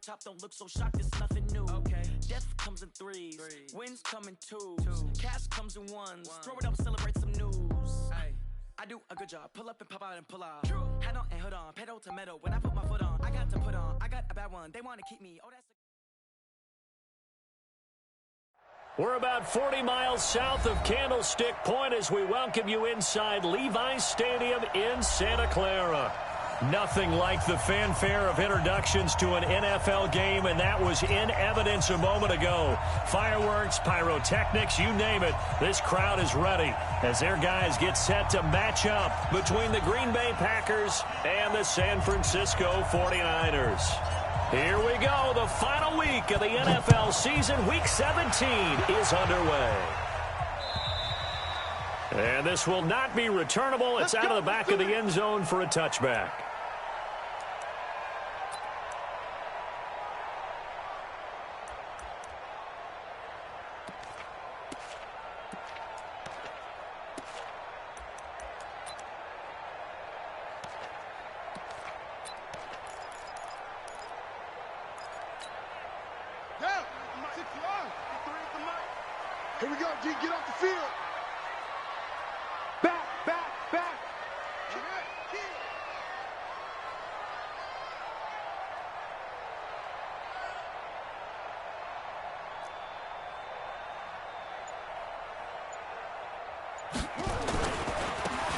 top, don't look so shocked, it's nothing new. Okay. Death comes in threes, wins come in twos, cash comes in ones. Throw it up, celebrate some news. Ay. I do a good job, pull up and pop out and pull out. Head on and hood on, pedal to metal. When I put my foot on, I got to put on. I got a bad one, they want to keep me. Oh, that's We're about 40 miles south of Candlestick Point as we welcome you inside Levi's Stadium in Santa Clara. Nothing like the fanfare of introductions to an NFL game, and that was in evidence a moment ago. Fireworks, pyrotechnics, you name it, this crowd is ready as their guys get set to match up between the Green Bay Packers and the San Francisco 49ers. Here we go. The final week of the NFL season. Week 17 is underway. And this will not be returnable. It's out of the back of the end zone for a touchback. Here we go, G, get off the field. Back.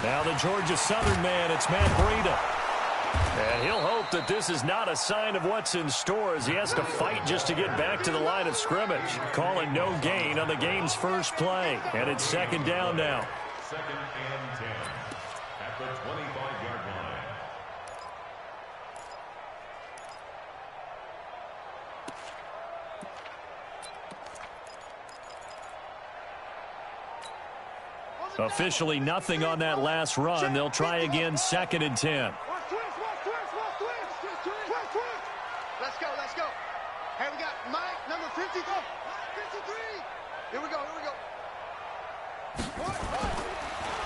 Now the Georgia Southern man, it's Matt Breida. And he'll hope that this is not a sign of what's in store as he has to fight just to get back to the line of scrimmage. Calling no gain on the game's first play. And it's second down now. Second and 10 at the 25-yard line. Officially nothing on that last run. They'll try again second and 10. Let's go. Hey, we got Mike, number 53. 53. Here we go.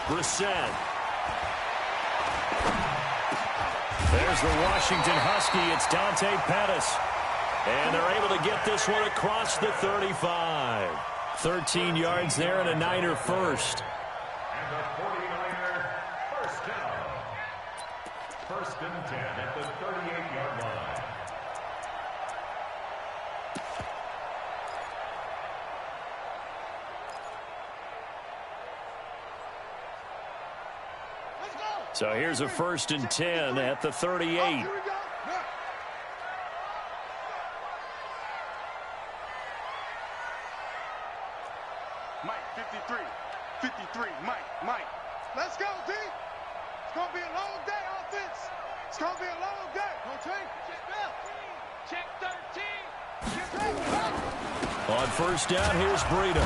Brissett. There's the Washington Husky. It's Dante Pettis. And they're able to get this one across the 35. 13 yards there and a Niner first. And the 49er first down. First and 10 at the 38-yard line. So here's a first and 10 at the 38. Here we go. Mike, 53. Mike. Let's go, D. It's going to be a long day, offense. It's going to be a long day. Check 13. On first down, here's Breida.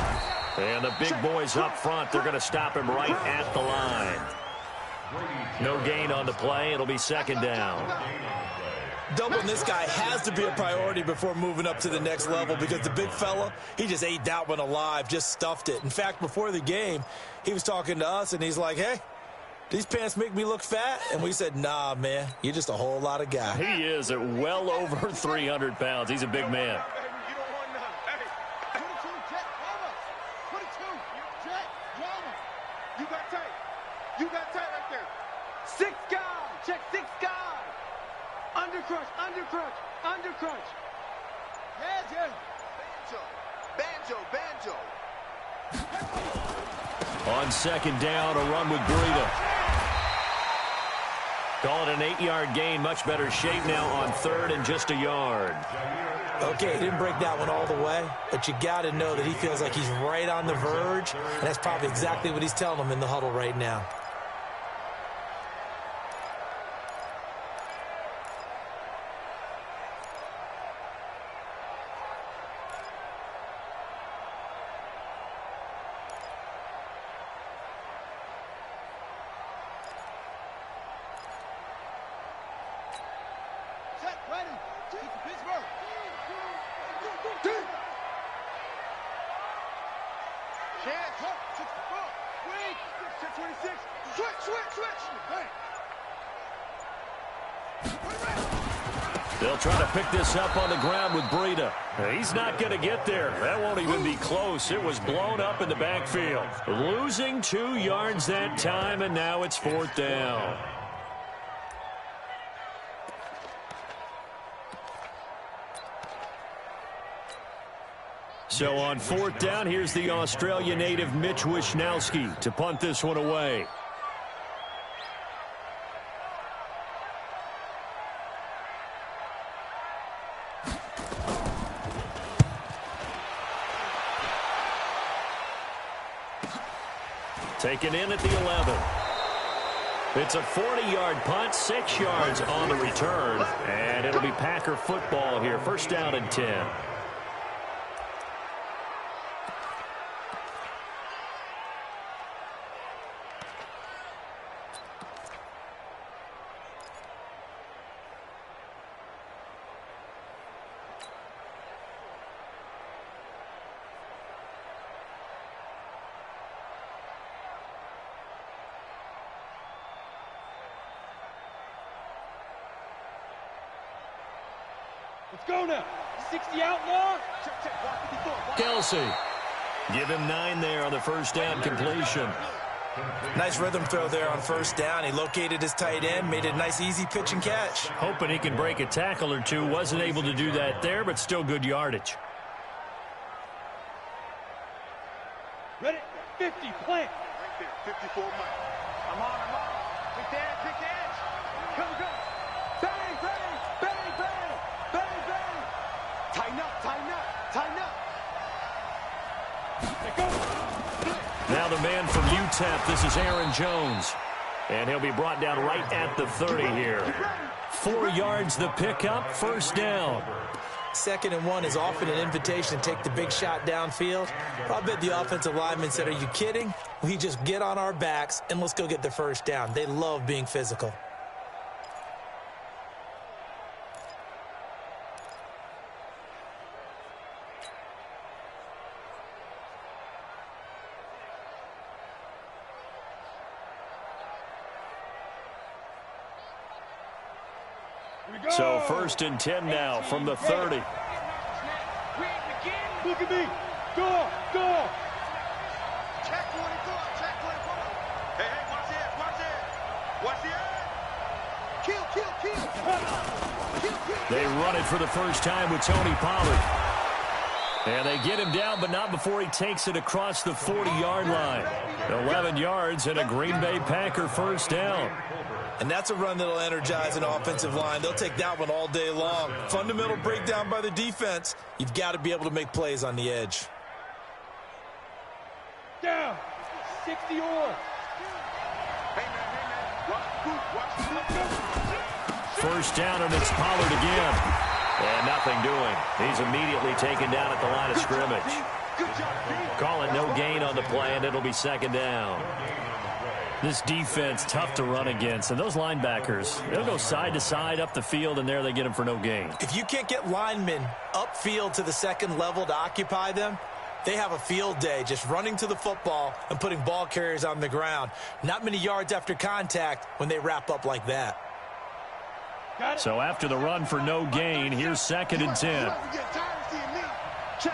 And the big boys up front, they're going to stop him right at the line. No gain on the play. It'll be second down. Doubling this guy has to be a priority before moving up to the next level because the big fella, he just ate that one alive, just stuffed it. In fact, before the game, he was talking to us, and he's like, hey, these pants make me look fat? And we said, nah, man, you're just a whole lot of guy. He is at well over 300 pounds. He's a big man. You got tight right there. 6 guys. Check 6 guys. Undercrunch. Yeah. Banjo. On second down, a run with Breida. Call it an 8-yard gain. Much better shape now on third and just a yard. Okay, he didn't break that one all the way, but you got to know that he feels like he's right on the verge, and that's probably exactly what he's telling them in the huddle right now. They'll try to pick this up on the ground with Breida. He's not going to get there. That won't even be close. It was blown up in the backfield. Losing 2 yards that time, and now it's 4th down. So on 4th down, here's the Australia native Mitch Wishnowski to punt this one away. Taken in at the 11. It's a 40-yard punt, 6 yards on the return, and it'll be Packer football here. 1st down and 10. Let's go now. 60 outlaw. Kelsey. Give him 9 there on the 1st down completion. Nice rhythm throw there on 1st down. He located his tight end, made it a nice, easy pitch and catch. Hoping he can break a tackle or two. Wasn't able to do that there, but still good yardage. Ready? 50, plant. Right there, 54 Mike. I'm on. Big edge. Come. Bang, bang, bang, bang, bang, bang. Tighten up. Let go. Now the man from UTEP, this is Aaron Jones. And he'll be brought down right at the 30 here. 4 yards the pickup, 1st down. 2nd and 1 is often an invitation to take the big shot downfield. I bet the offensive lineman said, are you kidding? We just get on our backs and let's go get the 1st down. They love being physical. So 1st and 10 now from the 30. Look at me. Go. Check 24. Hey, watch the edge. Kill. They run it for the first time with Tony Pollard. And they get him down, but not before he takes it across the 40-yard line. 11 yards and a Green Bay Packer 1st down. And that's a run that'll energize an offensive line. They'll take that one all day long. Fundamental breakdown by the defense. You've got to be able to make plays on the edge. Down. 60 on. Hey, man. Watch. 1st down, and it's Pollard again. And nothing doing. He's immediately taken down at the line of scrimmage. Good job, Pete. Call it no gain on the play, and it'll be 2nd down. This defense, tough to run against. And those linebackers, they'll go side to side up the field, and there they get them for no gain. If you can't get linemen upfield to the 2nd level to occupy them, they have a field day just running to the football and putting ball carriers on the ground. Not many yards after contact when they wrap up like that. So after the run for no gain, here's 2nd and 10. Check.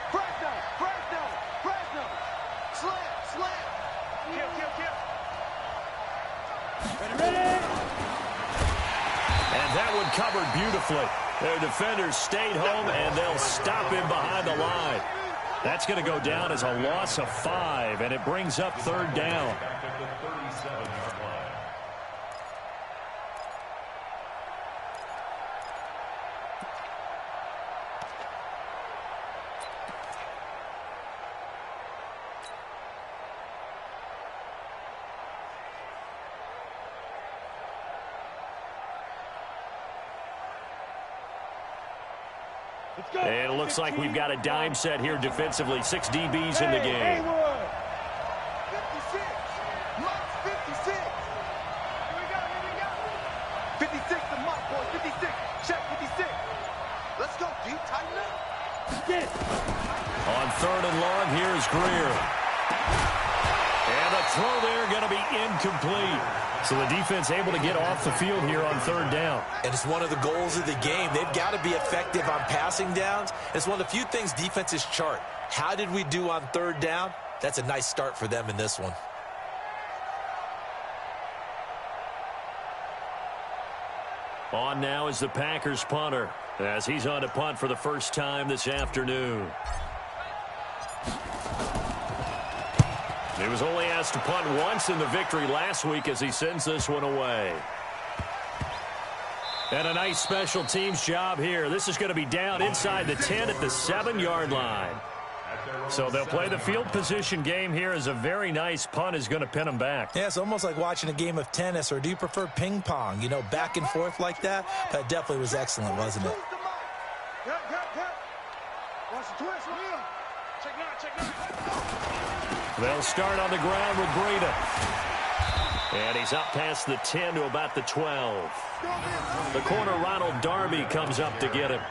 Fresno. Slam. Kill. Ready. And that one covered beautifully. Their defenders stayed home, and they'll stop him behind the line. That's going to go down as a loss of 5, and it brings up 3rd down. And it looks like we've got a dime set here defensively. 6 DBs in the game. 56. Mike's 56. Here we go. 56 to Mike, boys. 56. Check 56. Let's go, deep. Tighten up. Get it. On 3rd and long, here's Greer. And the throw there going to be incomplete. So the defense able to get off the field here on third down. And it's one of the goals of the game. They've got to be effective on passing downs. It's one of the few things defenses chart. How did we do on third down? That's a nice start for them in this one. On now is the Packers punter, as he's on to punt for the first time this afternoon. He was only asked to punt once in the victory last week as he sends this one away. And a nice special teams job here. This is going to be down inside the 10 at the 7-yard line. So they'll play the field position game here as a very nice punt is going to pin them back. Yeah, it's almost like watching a game of tennis, or do you prefer ping pong? You know, back and forth like that? That definitely was excellent, wasn't it? They'll start on the ground with Breida. And he's up past the 10 to about the 12. The corner, Ronald Darby, comes up to get him.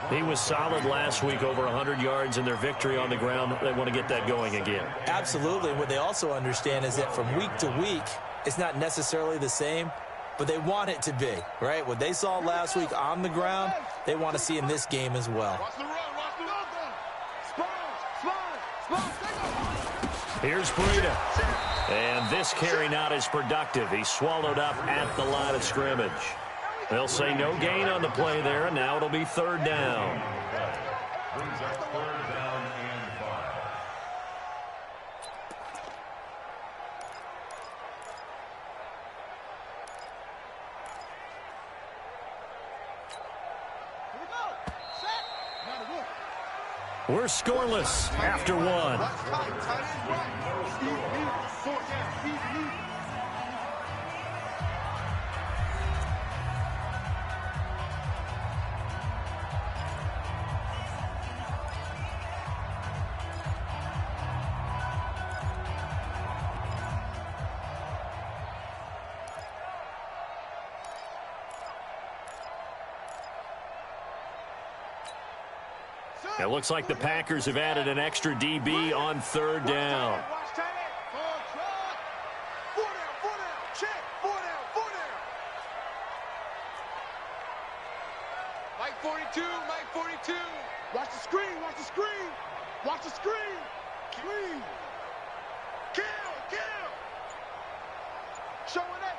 He was solid last week, over 100 yards in their victory on the ground. They want to get that going again. Absolutely. What they also understand is that from week to week, it's not necessarily the same, but they want it to be, right? What they saw last week on the ground, they want to see in this game as well. Here's Breida. And this carry not as productive. He's swallowed up at the line of scrimmage. They'll say no gain on the play there, and now it'll be third down. Brings up third down and 5. We're scoreless after one. It looks like the Packers have added an extra DB on third down. Mike 42, Mike 42. Watch the screen, watch the screen. Watch the screen. Screen. Kill. Showing it.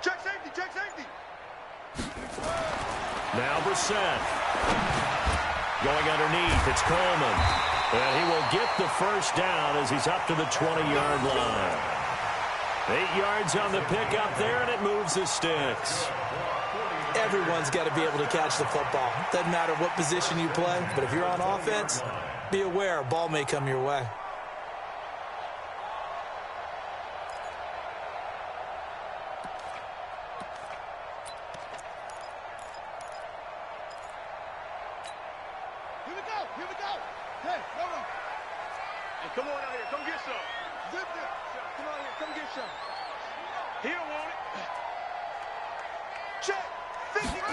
Check safety. Now Brissett. Going underneath, it's Coleman. And he will get the first down as he's up to the 20-yard line. 8 yards on the pickup there, and it moves the sticks. Everyone's got to be able to catch the football. Doesn't matter what position you play, but if you're on offense, be aware a ball may come your way. Here we go. Hey, hold on. Hey, come on out here. Come get some. Zip it. Come on here. Come get some. He don't want it. Check. 50.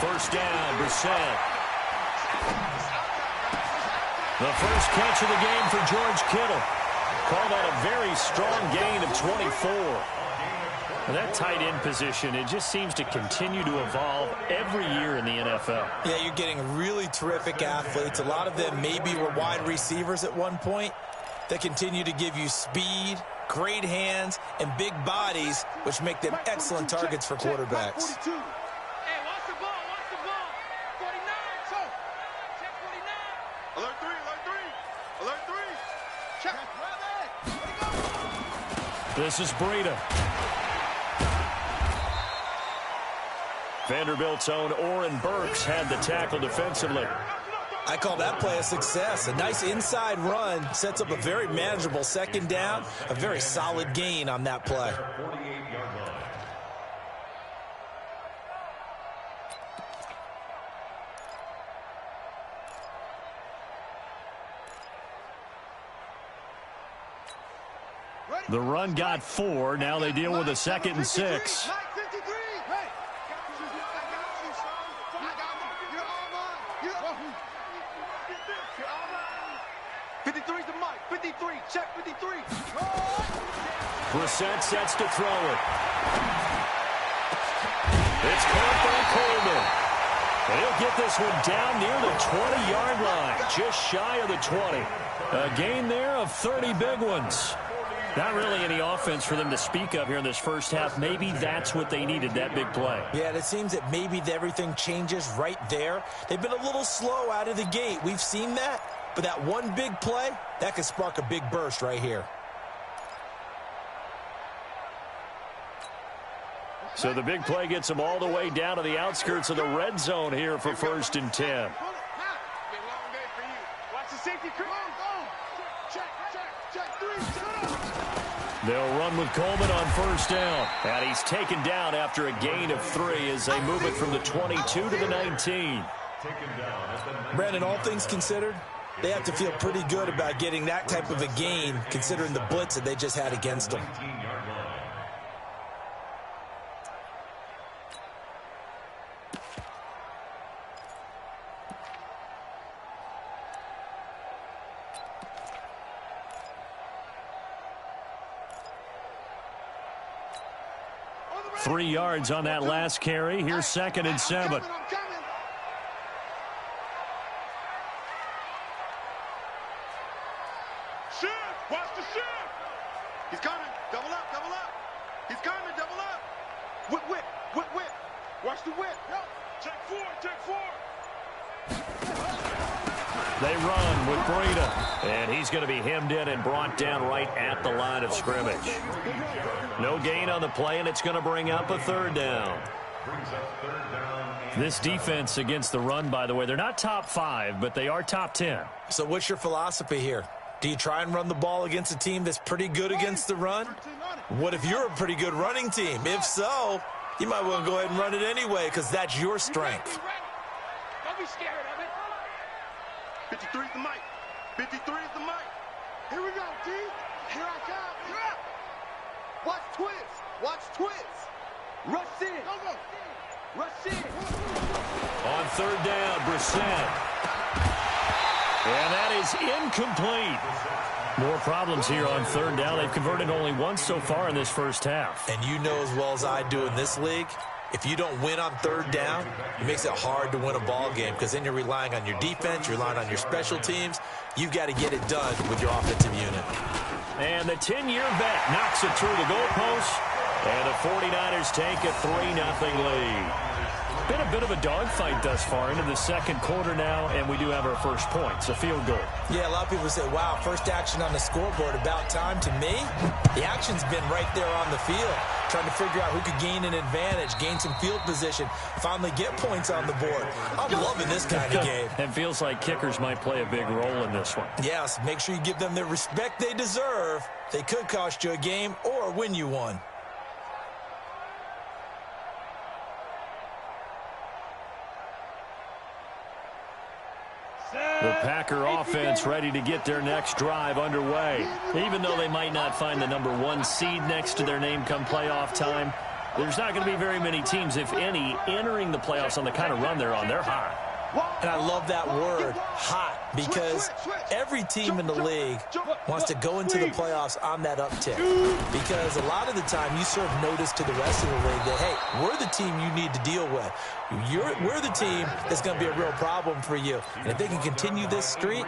First down, Brissett. The first catch of the game for George Kittle. Call that a very strong gain of 24. And that tight end position, it just seems to continue to evolve every year in the NFL. Yeah, you're getting really terrific athletes. A lot of them maybe were wide receivers at one point that continue to give you speed, great hands, and big bodies, which make them excellent targets for quarterbacks. Hey, watch the ball. 49. Check 49. Alert 3. Check. This is Breida. Vanderbilt's own Oren Burks had the tackle defensively. I call that play a success. A nice inside run sets up a very manageable second down, a very solid gain on that play. 48-yard line. The run got 4. Now they deal with a 2nd and 6. 53's the mic. 53. Check 53. Brissett sets to throw it. It's caught by Coleman. And he'll get this one down near the 20-yard line, just shy of the 20. A gain there of 30 big ones. Not really any offense for them to speak of here in this first half. Maybe that's what they needed, that big play. Yeah, and it seems that maybe everything changes right there. They've been a little slow out of the gate. We've seen that. But that one big play, that could spark a big burst right here. So the big play gets them all the way down to the outskirts of the red zone here for 1st and 10. They'll run with Coleman on 1st down. And he's taken down after a gain of 3 as they move it from the 22 to the 19. Brandon, all things considered, they have to feel pretty good about getting that type of a gain considering the blitz that they just had against them. Three yards on that last carry. Here's 2nd and 7. Watch the shift. He's coming. Double up, double up. He's coming, double up. Whip, whip, whip, whip. Watch the whip. Check 4, check 4. They run with Breida. And he's going to be hemmed in and brought down right at the line of scrimmage. No gain on the play, and it's going to bring up a 3rd down. This defense against the run, by the way, they're not top 5, but they are top 10. So what's your philosophy here? Do you try and run the ball against a team that's pretty good against the run? What if you're a pretty good running team? If so, you might want to go ahead and run it anyway because that's your strength. Don't be scared of it. 53 is the mic. 53 is the mic. Here we go, D. Here I come. Here up. Watch twist. Watch twist. Rush in. Go, go. Rush in. On 3rd down, Brissett. And that is incomplete. More problems here on 3rd down. They've converted only once so far in this first half. And you know as well as I do in this league, if you don't win on 3rd down, it makes it hard to win a ball game because then you're relying on your defense, you're relying on your special teams. You've got to get it done with your offensive unit. And the 10-year vet knocks it through the goalpost. And the 49ers take a 3-0 lead. Been a bit of a dogfight thus far into the 2nd quarter now, and we do have our first point. It's a field goal. Yeah, a lot of people say, wow, first action on the scoreboard, about time. To me, the action's been right there on the field, trying to figure out who could gain an advantage, gain some field position, finally get points on the board. I'm loving this kind of game. It feels like kickers might play a big role in this one. Yes, make sure you give them the respect they deserve. They could cost you a game or win you one. The Packer offense ready to get their next drive underway. Even though they might not find the #1 seed next to their name come playoff time, there's not going to be very many teams, if any, entering the playoffs on the kind of run they're on. They're hot. And I love that word, hot, because every team in the league wants to go into the playoffs on that uptick. Because a lot of the time you serve notice to the rest of the league that, hey, we're the team you need to deal with. We're the team that's going to be a real problem for you. And if they can continue this streak,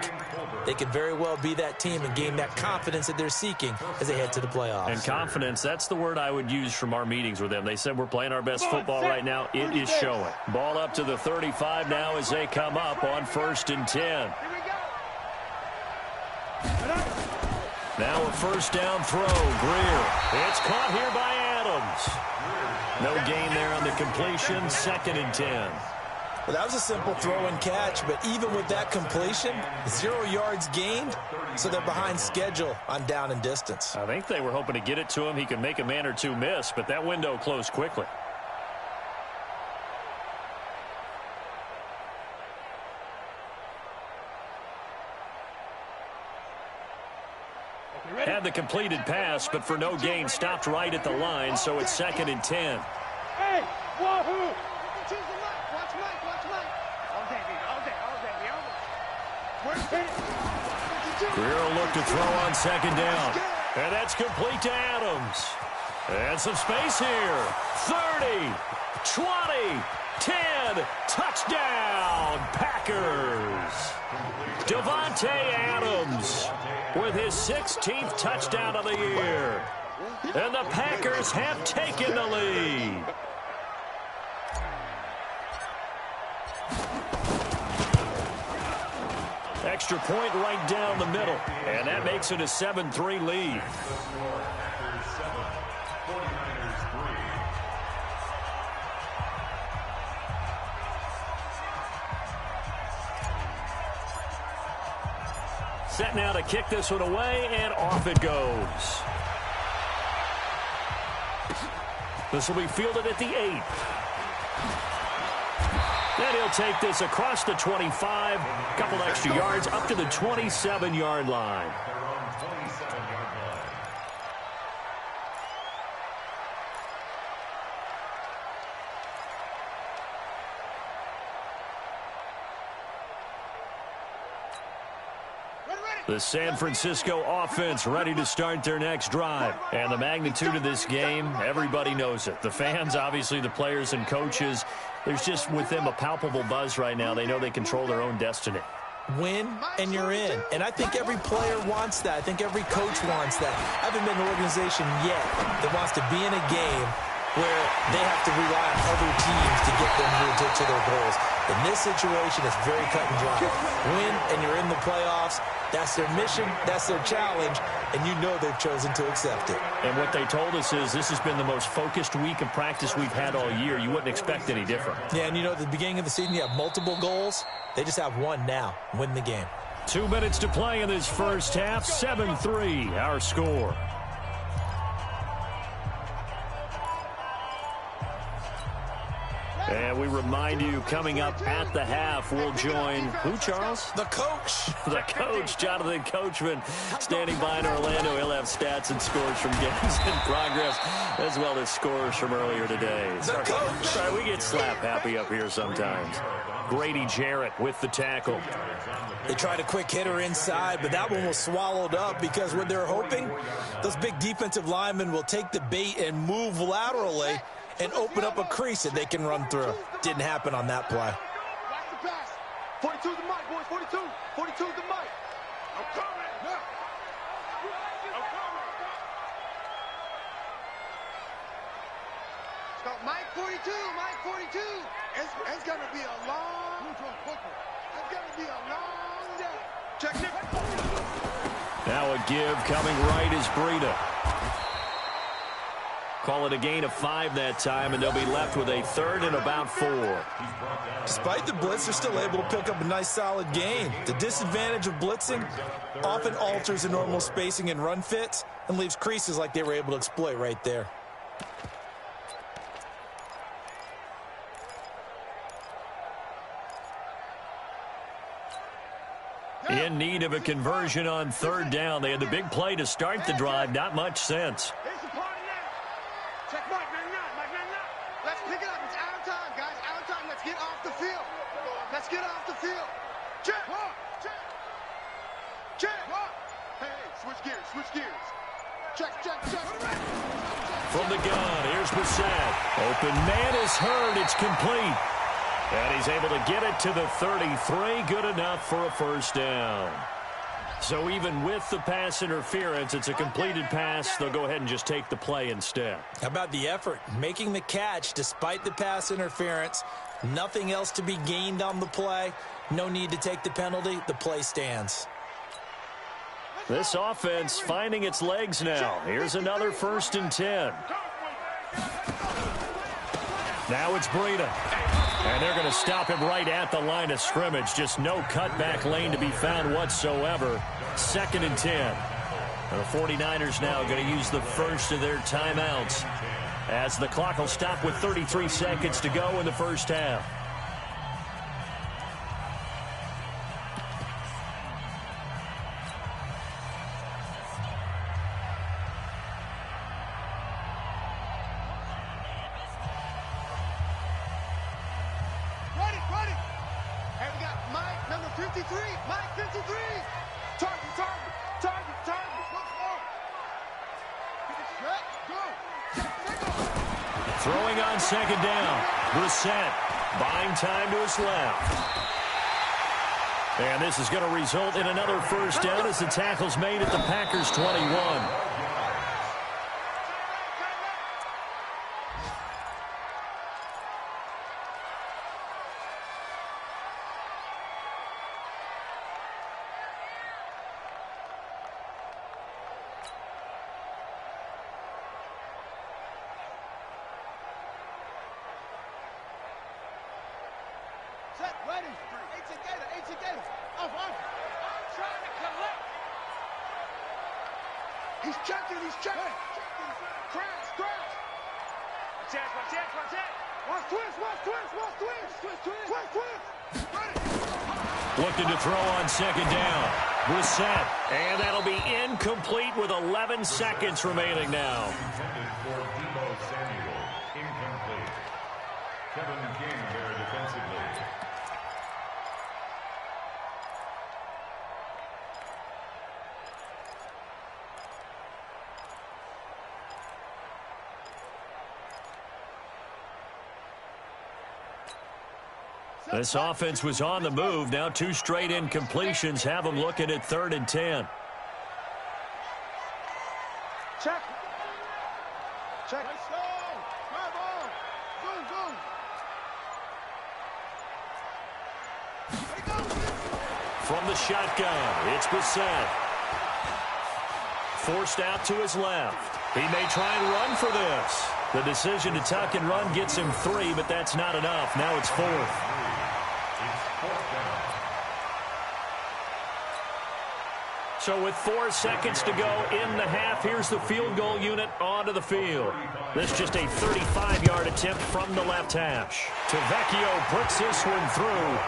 they could very well be that team and gain that confidence that they're seeking as they head to the playoffs. And confidence, that's the word I would use from our meetings with them. They said we're playing our best football right now. It is showing. Ball up to the 35 now as they come up on 1st and 10. Now a 1st down throw. Greer. It's caught here by Adams. No gain there on the completion. 2nd and 10. Well, that was a simple throw and catch, but even with that completion, 0 yards gained, so they're behind schedule on down and distance. I think they were hoping to get it to him. He could make a man or two miss, but that window closed quickly. Had the completed pass, but for no gain, stopped right at the line, so it's 2nd and 10. Hey, wahoo! Watch Mike. All day, all day. Where's it? Greer will look to throw on second down. And that's complete to Adams. And some space here. 30, 20, 10, touchdown, Packers. Davante Adams with his 16th touchdown of the year. And the Packers have taken the lead. Extra point right down the middle. And that makes it a 7-3 lead. Set now to kick this one away, and off it goes. This will be fielded at the 8. Then he'll take this across the 25, a couple extra yards up to the 27-yard line. The San Francisco offense ready to start their next drive. And the magnitude of this game, everybody knows it. The fans, obviously the players and coaches, there's just with them a palpable buzz right now. They know they control their own destiny. Win, and you're in. And I think every player wants that. I think every coach wants that. I haven't been an organization yet that wants to be in a game where they have to rely on other teams to get them to their goals. In this situation, it's very cut and dry. Win, and you're in the playoffs. That's their mission. That's their challenge. And you know they've chosen to accept it. And what they told us is this has been the most focused week of practice we've had all year. You wouldn't expect any different. Yeah, and you know, at the beginning of the season, you have multiple goals. They just have one now. Win the game. 2 minutes to play in this first half. 7-3, our score. And we remind you, coming up at the half, we'll join who, Charles? The coach. The coach, Jonathan Coachman, standing by in Orlando. He'll have stats and scores from games in progress, as well as scores from earlier today. The coach. Sorry, we get slap happy up here sometimes. Grady Jarrett with the tackle. They tried a quick hitter inside, but that one was swallowed up because what they're hoping, those big defensive linemen will take the bait and move laterally and open up a crease that they can run through. Didn't happen on that play. Watch the pass. 42 is the mic, boys. 42. 42 is the mic. I'm coming. Yeah. I'm coming. So, Mike 42. Mike 42. It's going to be a long It's going to be a long day. Check it. Now a give coming right is Breida. Call it a gain of 5 that time, and they'll be left with a third and about 4. Despite the blitz, they're still able to pick up a nice, solid gain. The disadvantage of blitzing often alters the normal spacing and run fits and leaves creases like they were able to exploit right there. In need of a conversion on third down. They had the big play to start the drive. Not much sense. Check Mike, man, not. Let's pick it up. It's out of time, guys. Out of time. Let's get off the field. Let's get off the field. Check. Hey, switch gears. Check. From the gun, here's Bissett. Open man is heard. It's complete. And he's able to get it to the 33. Good enough for a first down. So even with the pass interference, it's a completed pass. They'll go ahead and just take the play instead. How about the effort? Making the catch despite the pass interference. Nothing else to be gained on the play. No need to take the penalty. The play stands. This offense finding its legs now. Here's another 1st and 10. Now it's Breida. And they're going to stop him right at the line of scrimmage. Just no cutback lane to be found whatsoever. 2nd and 10. And the 49ers now going to use the first of their timeouts as the clock will stop with 33 seconds to go in the first half. Ready. Hey, we got Mike, number 53. Mike, 53. Target. Once more. Set, go. Throwing on second down. Brissett buying time to his left. And this is going to result in another first down as the tackle's made at the Packers' 21. Set, ready. 18 Gator. Off. Trying to collect. He's checking. Crash. Watch. Watch twist. Ready. Looking to throw on second down. Brissett. And that'll be incomplete with 11 seconds remaining now. Intended for Debo Samuel. Incomplete. Kevin King there defensively. This offense was on the move. Now 2 straight incompletions have them looking at 3rd and 10. Check. Let's go. Grab on. Go. From the shotgun, it's Brissett. Forced out to his left. He may try and run for this. The decision to tuck and run gets him 3, but that's not enough. Now it's 4th. So with 4 seconds to go in the half, here's the field goal unit onto the field. This just a 35-yard attempt from the left hash. Tavecchio puts this one through,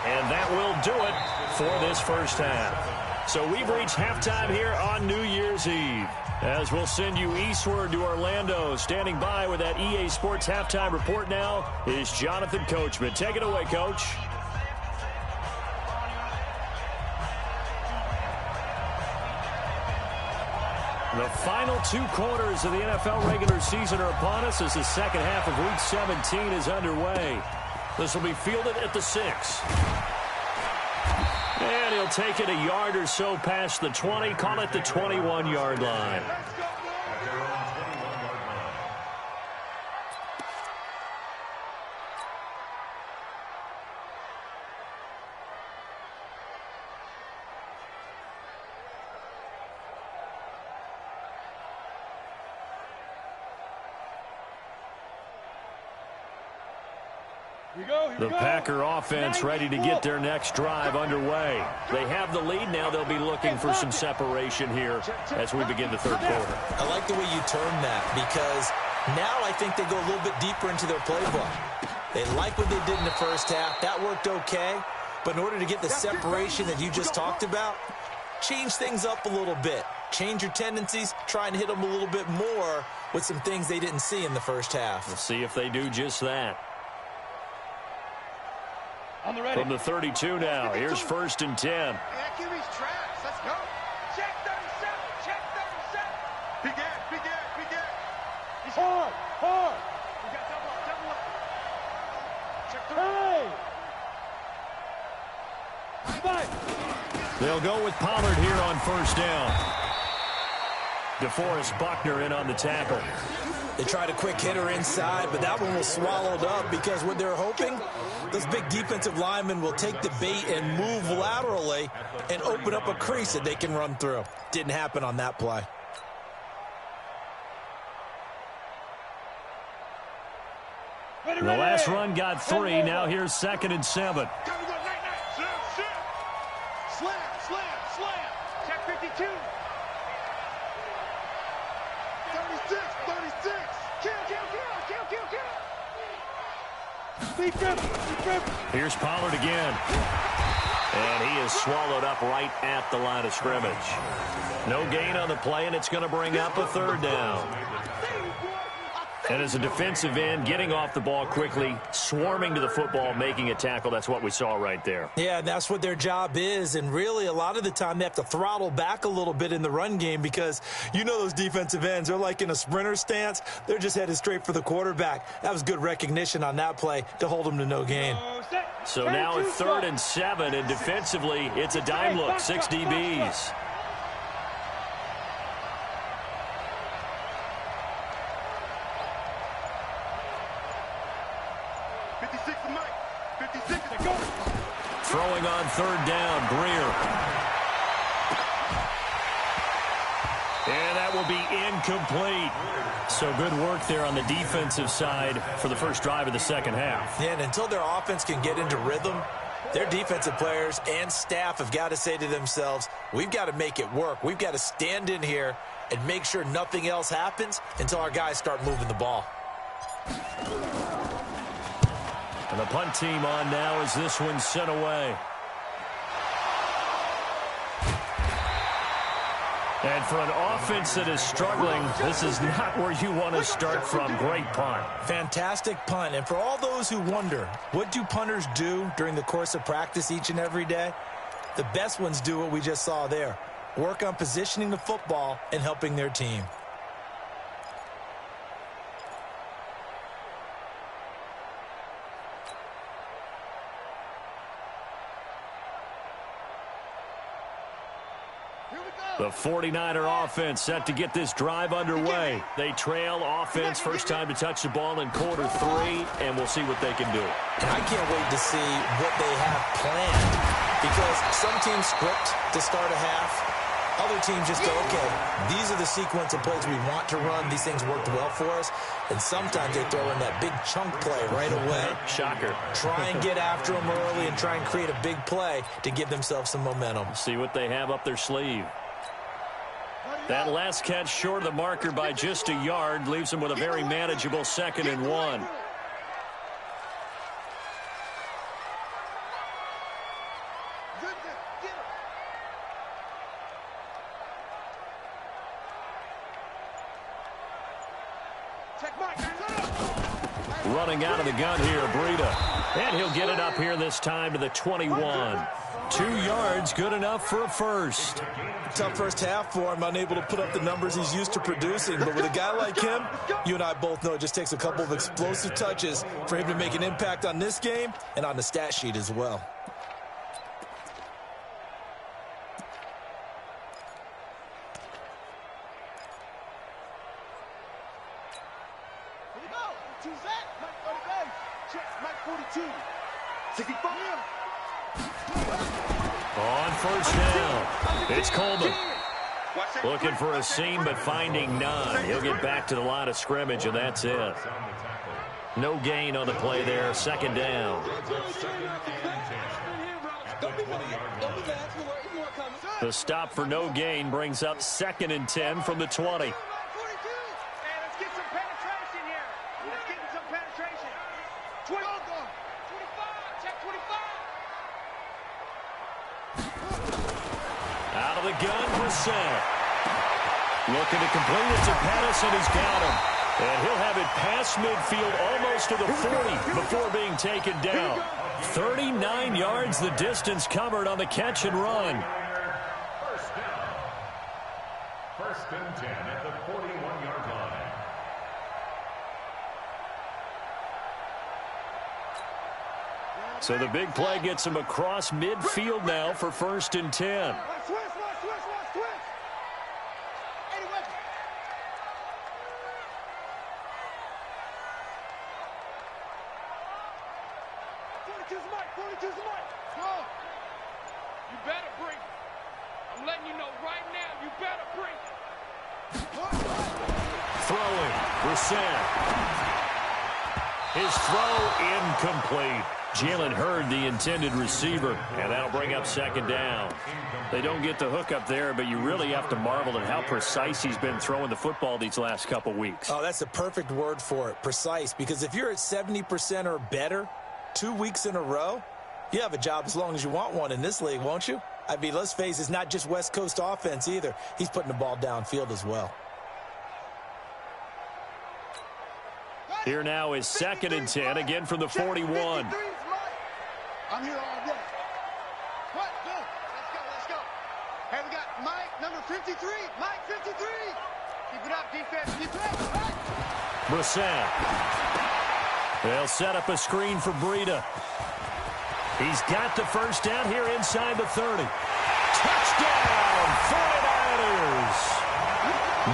and that will do it for this first half. So we've reached halftime here on New Year's Eve. As we'll send you eastward to Orlando. Standing by with that EA Sports halftime report now is Jonathan Coachman. Take it away, Coach. The final 2 quarters of the NFL regular season are upon us as the second half of Week 17 is underway. This will be fielded at the 6. And he'll take it a yard or so past the 20, call it the 21-yard line. The Packer offense ready to get their next drive underway. They have the lead now. They'll be looking for some separation here as we begin the 3rd quarter. I like the way you term that because now I think they go a little bit deeper into their playbook. They like what they did in the first half. That worked okay. But in order to get the separation that you just talked about, change things up a little bit. Change your tendencies. Try and hit them a little bit more with some things they didn't see in the first half. We'll see if they do just that. From the 32 now, here's 1st and 10. That QB's trash. Let's go. Check 37. Big gap. He's hard. We got double up. Check 3. They'll go with Pollard here on 1st down. DeForest Buckner in on the tackle. They tried a quick hitter inside, but that one was swallowed up because what they're hoping, those big defensive linemen will take the bait and move laterally and open up a crease that they can run through. Didn't happen on that play. The last run got 3. Now here's 2nd and 7. Slam. Check 52. 36. Kill. Deep grip. Here's Pollard again. And he is swallowed up right at the line of scrimmage. No gain on the play, and it's going to bring up a 3rd down. And as a defensive end, getting off the ball quickly, swarming to the football, making a tackle, that's what we saw right there. Yeah, that's what their job is. And really, a lot of the time, they have to throttle back a little bit in the run game because you know those defensive ends, they're like in a sprinter stance. They're just headed straight for the quarterback. That was good recognition on that play to hold them to no gain. So now it's 3rd and 7, and defensively, it's a dime look, 6 DBs. Throwing on 3rd down, Greer. And that will be incomplete. So good work there on the defensive side for the first drive of the second half. Yeah, and until their offense can get into rhythm, their defensive players and staff have got to say to themselves, we've got to make it work. We've got to stand in here and make sure nothing else happens until our guys start moving the ball. And the punt team on now as this one's sent away. And for an offense that is struggling, this is not where you want to start from. Great punt. Fantastic punt. And for all those who wonder, what do punters do during the course of practice each and every day? The best ones do what we just saw there. Work on positioning the football and helping their team. The 49er offense set to get this drive underway. They trail offense, first time to touch the ball in quarter 3, and we'll see what they can do. And I can't wait to see what they have planned, because some teams script to start a half. Other teams just go, okay, these are the sequence of plays we want to run. These things worked well for us. And sometimes they throw in that big chunk play right away. Shocker. Try and get after them early and try and create a big play to give themselves some momentum. See what they have up their sleeve. That last catch short of the marker by just a yard leaves them with a very manageable 2nd and 1. Running out of the gun here, Breida. And he'll get it up here this time to the 21. 2 yards, good enough for a first. Tough first half for him, unable to put up the numbers he's used to producing. But with a guy like him, you and I both know it just takes a couple of explosive touches for him to make an impact on this game and on the stat sheet as well. On first down, it's Coleman. Looking for a seam, but finding none. He'll get back to the line of scrimmage, and that's it. No gain on the play there. 2nd down. The stop for no gain brings up 2nd and 10 from the 20. Out of the gun, Brissett. Looking to complete it to Pettis, and he's got him. And he'll have it past midfield, almost to the 40, before being taken down. 39 yards the distance covered on the catch and run. First down. 1st and 10 at the 41-yard line. So the big play gets him across midfield now for 1st and 10. You better bring it. I'm letting you know right now, you better bring it. Throwing, Brissett. His throw incomplete. Jalen Hurd, the intended receiver, and that'll bring up 2nd down. They don't get the hook up there, but you really have to marvel at how precise he's been throwing the football these last couple weeks. Oh, that's the perfect word for it, precise, because if you're at 70% or better 2 weeks in a row, you have a job as long as you want one in this league, won't you? I mean, let's face it, it's not just West Coast offense either. He's putting the ball downfield as well. Here now is 2nd and 10, again from the 41. I'm here all day. What? Go. Let's go. Hey, we got Mike, number 53. Mike, 53. Keep it up, defense. Keep it up. Brissett. They'll set up a screen for Breida. He's got the first down here inside the 30. Touchdown, 49ers.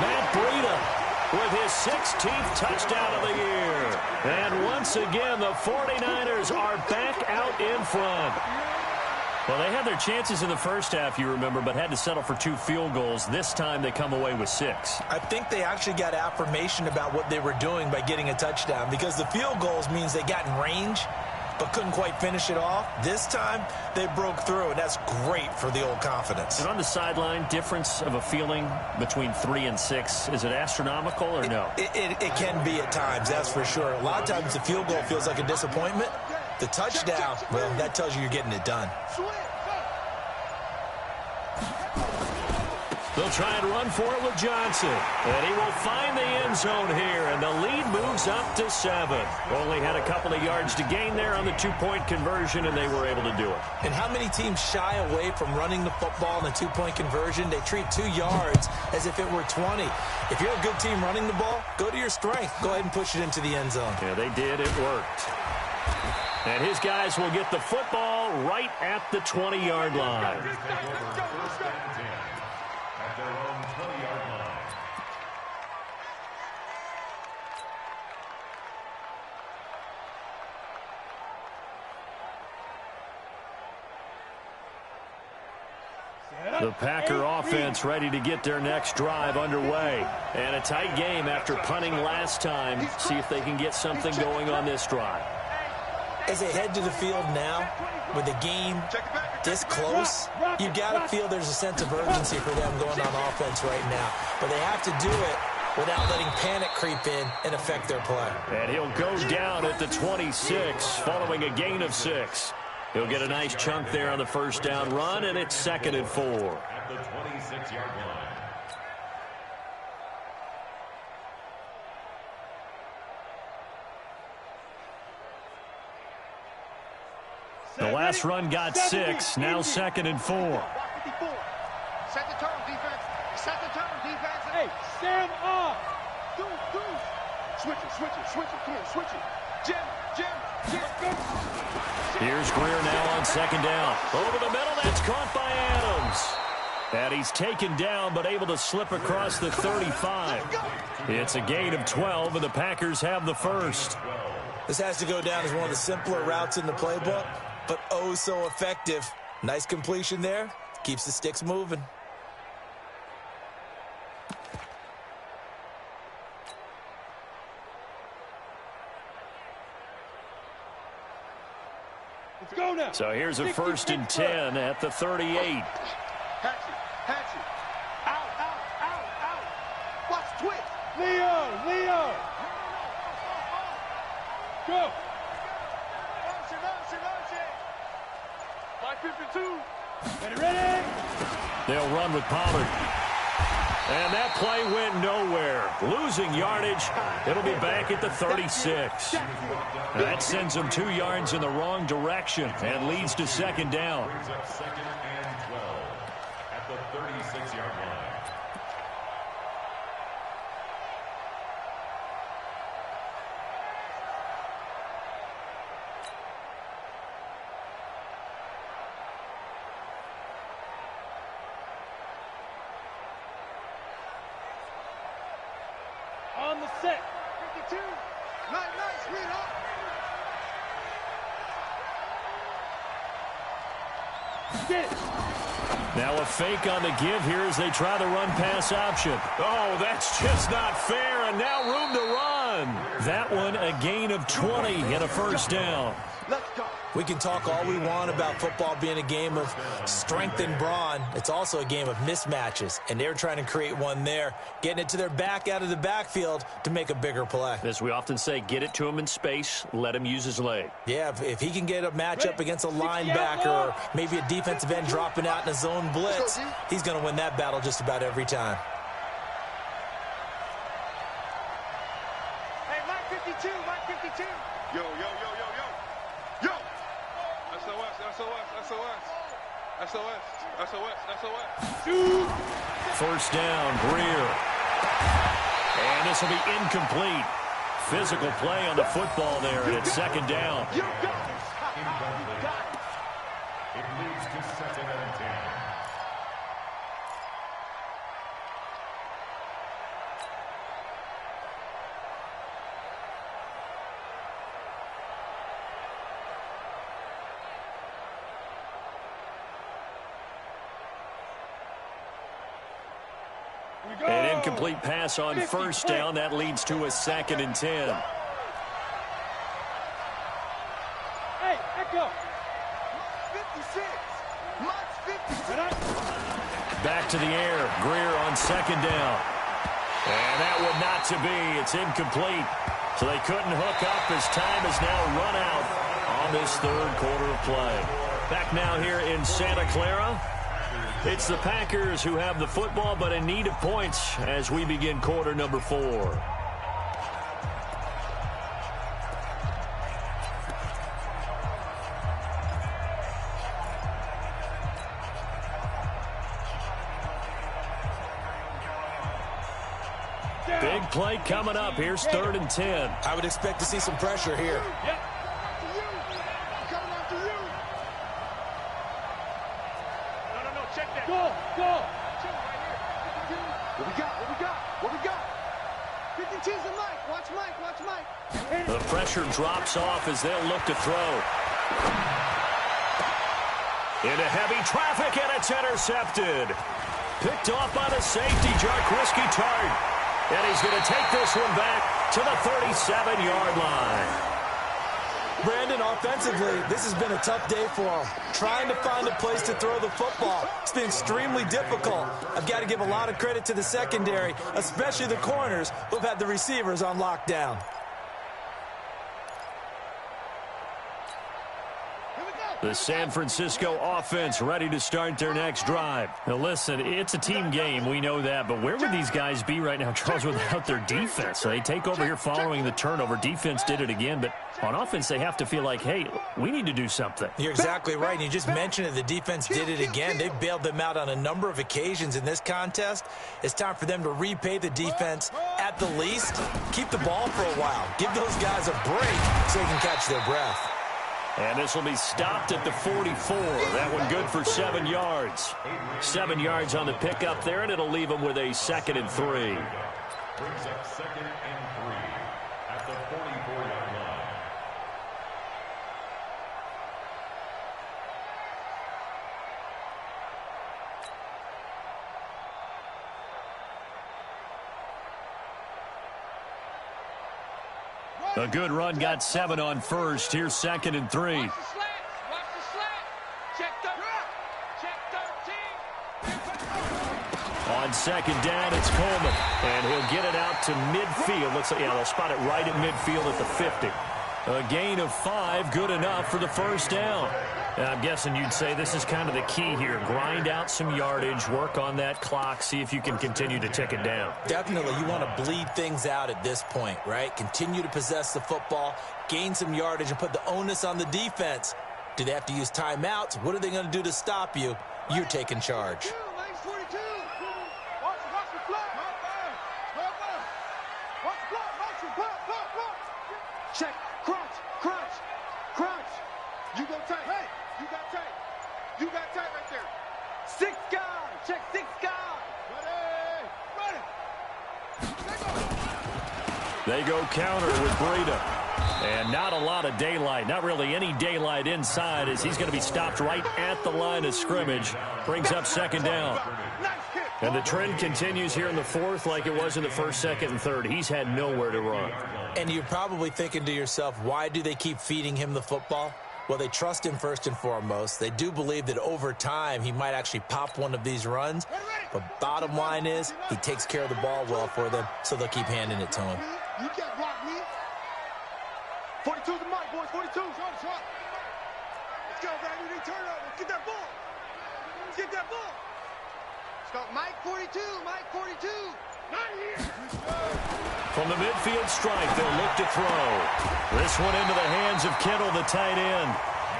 Matt Breida with his 16th touchdown of the year. And once again, the 49ers are back out in front. Well, they had their chances in the first half, you remember, but had to settle for 2 field goals. This time they come away with 6. I think they actually got affirmation about what they were doing by getting a touchdown, because the field goals means they got in range but couldn't quite finish it off. This time, they broke through, and that's great for the old confidence. And on the sideline, difference of a feeling between 3 and 6, is it astronomical or no? It can be at times, that's for sure. A lot of times the field goal feels like a disappointment. The touchdown, well, that tells you you're getting it done. They'll try and run for it with Johnson. And he will find the end zone here, and the lead moves up to 7. Only had a couple of yards to gain there on the 2-point conversion, and they were able to do it. And how many teams shy away from running the football in a 2-point conversion? They treat 2 yards as if it were 20. If you're a good team running the ball, go to your strength. Go ahead and push it into the end zone. Yeah, they did. It worked. And his guys will get the football right at the 20-yard line. At their own 20-yard line. The Packer offense ready to get their next drive underway. And a tight game after punting last time. See if they can get something going on this drive. As they head to the field now, with the game this close, you got to feel there's a sense of urgency for them going on offense right now. But they have to do it without letting panic creep in and affect their play. And he'll go down at the 26 following a gain of 6. He'll get a nice chunk there on the first down run, and it's 2nd and 4. At the 26-yard line. The last run got 6, now 2nd and 4. Set the tone, defense. Set the tone, defense. Hey, stand up. Switch it. Come on, switch it. Jim. Here's Greer now on 2nd down. Over the middle, that's caught by Adams. And he's taken down, but able to slip across the 35. It's a gain of 12, and the Packers have the first. This has to go down as one of the simpler routes in the playbook, but oh so effective. Nice completion there. Keeps the sticks moving. Let's go now. So here's a 1st and 10 at the 38. Hatchet. Out. Watch twitch. Leo. Go. Motion. 552. Ready? They'll run with Pollard. And that play went nowhere. Losing yardage. It'll be back at the 36. That sends them 2 yards in the wrong direction and leads to 2nd down. Brings up 2nd and 12 at the 36-yard line. On the set. 52. Nice, sweetheart. Get it. Now a fake on the give here as they try the run-pass option. Oh, that's just not fair, and now room to run. That one a gain of 20 and a first down. Let's go. We can talk all we want about football being a game of strength and brawn. It's also a game of mismatches, and they're trying to create one there, getting it to their back out of the backfield to make a bigger play. As we often say, get it to him in space, let him use his leg. Yeah, if he can get a matchup against a linebacker or maybe a defensive end dropping out in a zone blitz, he's going to win that battle just about every time. Hey, Mike 52. SOS. SOS. SOS. SOS. First down, Greer. And this will be incomplete. Physical play on the football there, and it's second down. You got it. It leads to 2nd and 10. An incomplete pass on first down. That leads to a 2nd and 10. Hey, echo. 56. Mike's 56. Back to the air. Greer on second down. And that one not to be. It's incomplete. So they couldn't hook up as time is now run out on this third quarter of play. Back now here in Santa Clara. It's the Packers who have the football, but in need of points as we begin quarter number 4. Big play coming up. Here's 3rd and 10. I would expect to see some pressure here. Yep. Go, go. What we got? What we got? What we got? 52's the Mike. Watch Mike. Watch Mike. The pressure drops off as they'll look to throw. Into heavy traffic, and it's intercepted. Picked off by the safety, Jarquiski Tart. And he's going to take this one back to the 37-yard line. Brandon, offensively, this has been a tough day for him. Trying to find a place to throw the football. It's been extremely difficult. I've got to give a lot of credit to the secondary, especially the corners who have had the receivers on lockdown. The San Francisco offense ready to start their next drive. Now listen, it's a team game, we know that, but where would these guys be right now, Charles, without their defense? So they take over here following the turnover. Defense did it again, but on offense they have to feel like, hey, we need to do something. You're exactly right, and you just mentioned it. The defense did it again. They've bailed them out on a number of occasions in this contest. It's time for them to repay the defense at the least. Keep the ball for a while. Give those guys a break so they can catch their breath. And this will be stopped at the 44. That one good for 7 yards. 7 yards on the pickup there, and it'll leave them with a 2nd and 3. Brings up 2nd and 3 at the 44-yard line. A good run, got 7 on first. Here's 2nd and 3. Watch the slant. Check 13. On second down, it's Coleman. And he'll get it out to midfield. Looks like, yeah, they'll spot it right at midfield at the 50. A gain of 5, good enough for the first down. I'm guessing you'd say this is kind of the key here. Grind out some yardage, work on that clock, see if you can continue to tick it down. Definitely, you want to bleed things out at this point, right? Continue to possess the football, gain some yardage, and put the onus on the defense. Do they have to use timeouts? What are they going to do to stop you? You're taking charge. Mike's 42. Watch the flat. Watch the block. Block. Check. Crunch. You go tight. Hey, you got tight. You got tight right there. 6 guys. Check 6 guys. Ready. They go counter with Breida. And not a lot of daylight. Not really any daylight inside as he's going to be stopped right at the line of scrimmage. Brings up 2nd down. And the trend continues here in the 4th like it was in the 1st, 2nd, and 3rd. He's had nowhere to run. And you're probably thinking to yourself, why do they keep feeding him the football? Well, they trust him first and foremost. They do believe that over time he might actually pop one of these runs. But bottom line is he takes care of the ball well for them, so they'll keep handing it to him. You can't block me. 42's the mic, boys. 42. Shot. Let's go, baby. They turn over. Let's get that ball. Let's go. Mike 42. Not here. From the midfield strike, they'll look to throw. This one into the hands of Kittle, the tight end.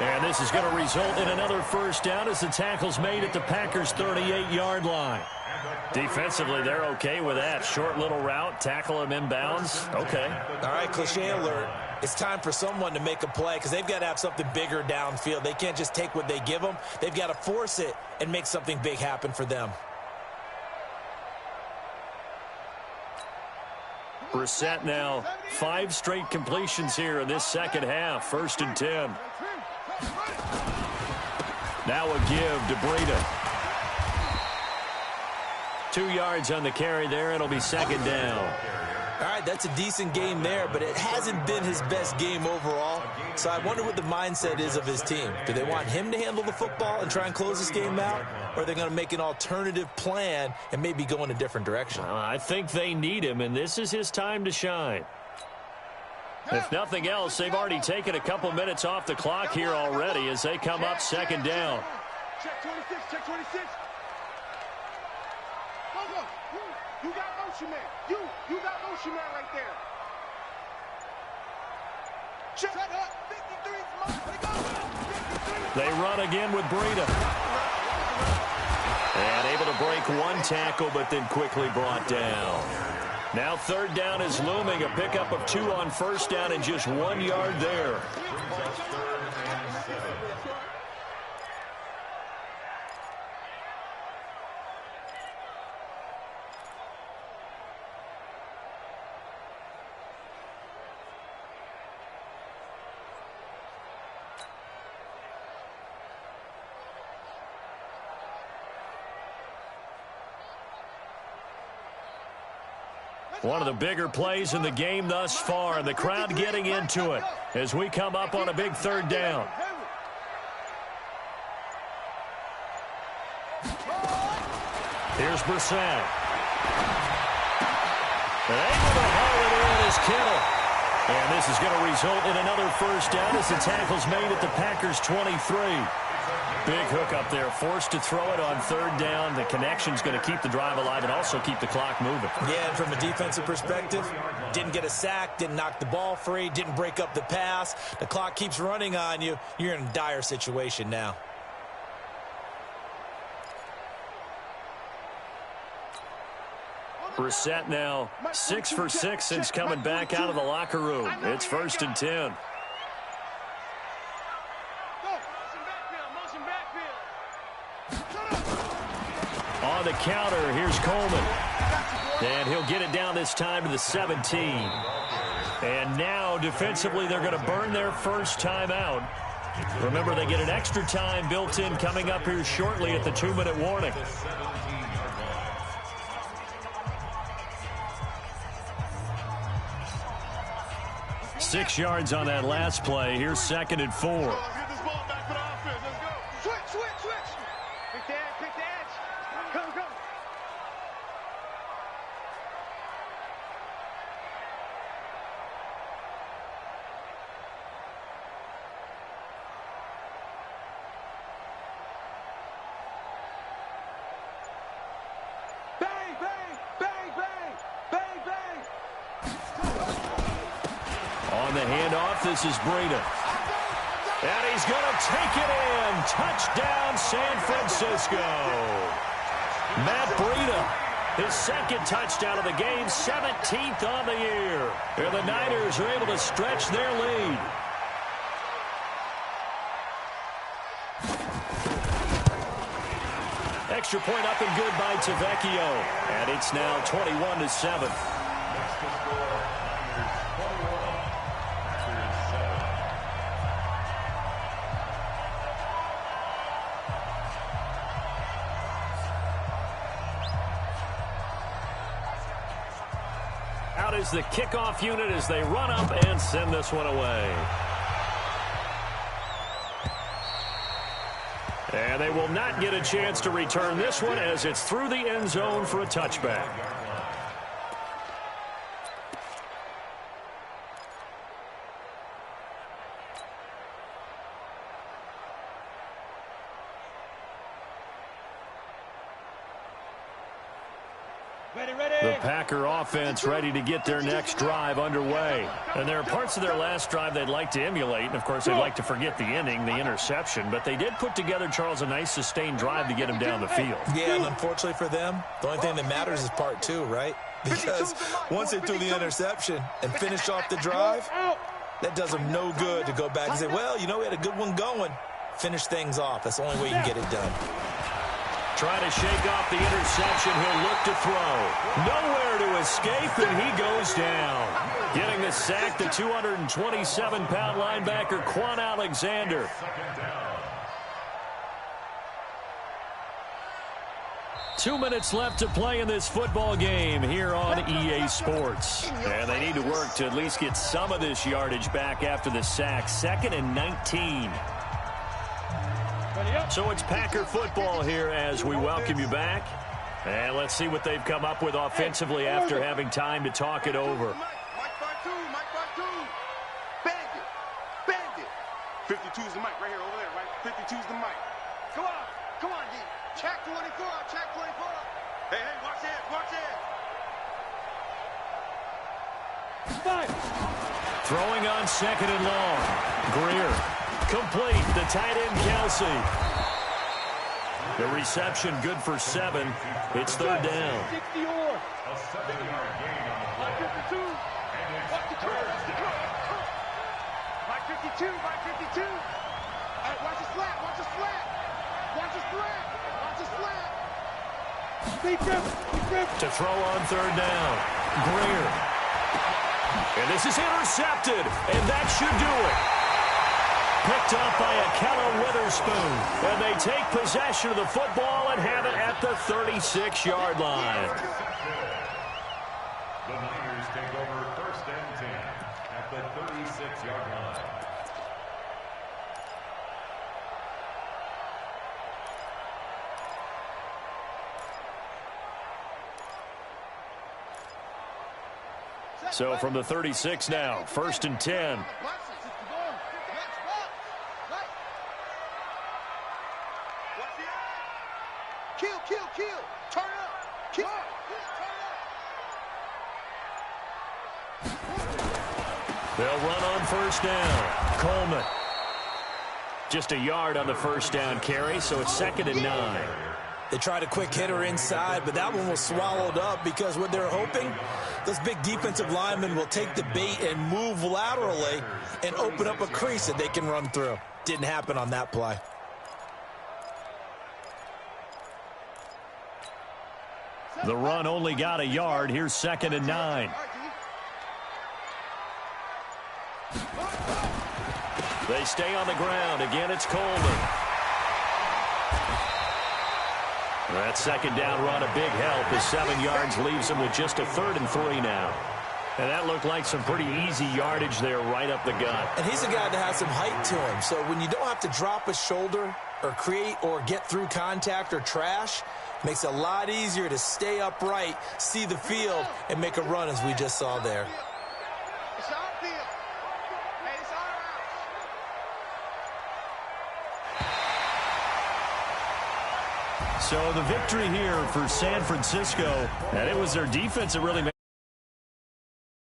And this is going to result in another first down as the tackle's made at the Packers' 38-yard line. Defensively, they're okay with that. Short little route, tackle him inbounds. Okay. All right, cliche alert. It's time for someone to make a play because they've got to have something bigger downfield. They can't just take what they give them. They've got to force it and make something big happen for them. Brissett now 5 straight completions here in this second half. 1st and 10. Now a give to Breida. 2 yards on the carry there. It'll be 2nd down. All right, that's a decent game there, but it hasn't been his best game overall. So I wonder what the mindset is of his team. Do they want him to handle the football and try and close this game out? Or are they going to make an alternative plan and maybe go in a different direction? I think they need him, and this is his time to shine. If nothing else, they've already taken a couple minutes off the clock here already as they come up 2nd down. Check 26, check 26. Go. You got motion man. You got motion man right there. Check up. 53. They run again with Breida. And able to break 1 tackle, but then quickly brought down. Now 3rd down is looming. A pickup of 2 on 1st down and just 1 yard there. One of the bigger plays in the game thus far, and the crowd getting into it as we come up on a big 3rd down. Here's Brissett. And able to haul it in is Kittle. And this is going to result in another first down as the tackle's made at the Packers' 23. Big hook up there, forced to throw it on 3rd down. The connection's going to keep the drive alive and also keep the clock moving. Yeah, and from a defensive perspective, didn't get a sack, didn't knock the ball free, didn't break up the pass. The clock keeps running on you. You're in a dire situation now. Brissett now 6 for 6 since coming back out of the locker room. It's 1st and 10. On the counter, here's Coleman. And he'll get it down this time to the 17. And now, defensively, they're going to burn their first time out. Remember, they get an extra time built in coming up here shortly at the 2-minute warning. Six yards on that last play. Here's 2nd and 4. On the handoff, this is Breida. And he's going to take it in. Touchdown, San Francisco. Matt Breida, his 2nd touchdown of the game, 17th on the year. And the Niners are able to stretch their lead. Extra point up and good by Tavecchio. And it's now 21-7. Out is the kickoff unit as they run up and send this one away. And they will not get a chance to return this one as it's through the end zone for a touchback. The Packer offense ready to get their next drive underway. And there are parts of their last drive they'd like to emulate. And, of course, they'd like to forget the inning, the interception. But they did put together, Charles, a nice sustained drive to get him down the field. Yeah, and unfortunately for them, the only thing that matters is part two, right? Because once they threw the interception and finished off the drive, that does them no good to go back and say, well, you know, we had a good one going. Finish things off. That's the only way you can get it done. Trying to shake off the interception. He'll look to throw. Nowhere to escape, and he goes down. Getting the sack, the 227-pound linebacker, Quan Alexander. Two minutes left to play in this football game here on EA Sports. And they need to work to at least get some of this yardage back after the sack. 2nd and 19. So it's Packer football here as we welcome you back. And let's see what they've come up with offensively after having time to talk it over. Mike by two. Bang it. 52's the mic right here over there, right? 52's the mic. Come on, D. Check 24. Hey, watch it. Throwing on 2nd and long. Greer. Complete. The tight end, Kelsey. The reception good for 7. It's 3rd down. 60 or. A 7-yard gain on the play. 52. And it's first down. Mike 52. Hey, watch the slant. Deep grip. To throw on 3rd down. Greer. And this is intercepted. And that should do it. Picked up by Akello Witherspoon. And they take possession of the football and have it at the 36-yard line. The Niners take over 1st and 10 at the 36-yard line. So from the 36 now, 1st and 10. Kill. Turn up. Kill. They'll run on 1st down. Coleman. Just a yard on the 1st down carry, so it's 2nd and 9. They tried a quick hitter inside, but that one was swallowed up because what they're hoping, those big defensive linemen will take the bait and move laterally and open up a crease that they can run through. Didn't happen on that play. The run only got a yard. Here's 2nd and 9. They stay on the ground. Again, it's Coleman. That 2nd down run, a big help as 7 yards leaves them with just a 3rd and 3 now. And that looked like some pretty easy yardage there right up the gut. And he's a guy that has some height to him. So when you don't have to drop a shoulder or create or get through contact or trash, makes it a lot easier to stay upright, see the field, and make a run as we just saw there. It's our field. Hey, it's our So the victory here for San Francisco, and it was their defense that really made